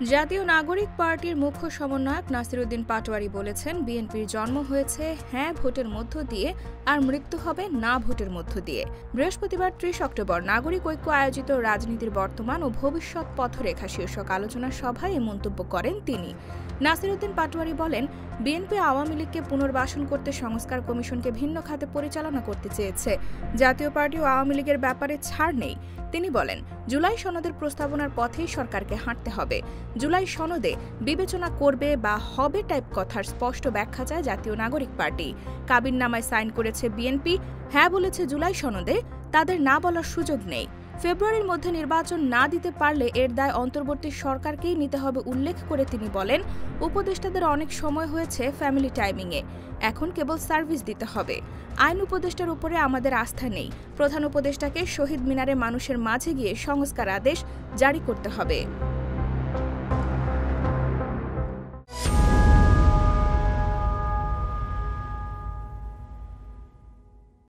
জাতীয় নাগরিক পার্টির মুখ্য সমন্বয়ক নাসিরউদ্দিন পাটোয়ারী বলেছেন, বিএনপির জন্ম হয়েছে হ্যাঁ ভোটের মধ্য দিয়ে আর মৃত্যু হবে না ভোটের মধ্য দিয়ে। বৃহস্পতিবার ৩০ অক্টোবর নাগরিক ঐক্য আয়োজিত রাজনীতির বর্তমান ও ভবিষ্যৎ পথরেখা শীর্ষক আলোচনা সভায় এ মন্তব্য করেন তিনি। নাসিরউদ্দিন পাটোয়ারী বলেন, বিএনপি আওয়ামী লীগকে পুনর্বাসন করতে সংস্কার কমিশনকে ভিন্ন খাতে পরিচালনা করতে চেয়েছে। জাতীয় পার্টি ও আওয়ামী লীগের ব্যাপারে ছাড় নেই। তিনি বলেন, জুলাই সনদের প্রস্তাবনার পথেই সরকারকে হাঁটতে হবে। জুলাই সনদে বিবেচনা করবে বা হবে টাইপ কথার স্পষ্ট ব্যাখ্যা চায় জাতীয় নাগরিক পার্টি। কাবিননামায় সাইন করেছে বিএনপি, হ্যাঁ বলেছে জুলাই সনদে, তাদের না বলার সুযোগ নেই। ফেব্রুয়ারির মধ্যে নির্বাচন না দিতে পারলে এর দায় অন্তর্বর্তী সরকারকেই নিতে হবে উল্লেখ করে তিনি বলেন, উপদেষ্টাদের অনেক সময় হয়েছে ফ্যামিলি টাইমিংয়ে, এখন কেবল সার্ভিস দিতে হবে। আইন উপদেষ্টার উপরে আমাদের আস্থা নেই। প্রধান উপদেষ্টাকে শহীদ মিনারে মানুষের মাঝে গিয়ে সংস্কার আদেশ জারি করতে হবে।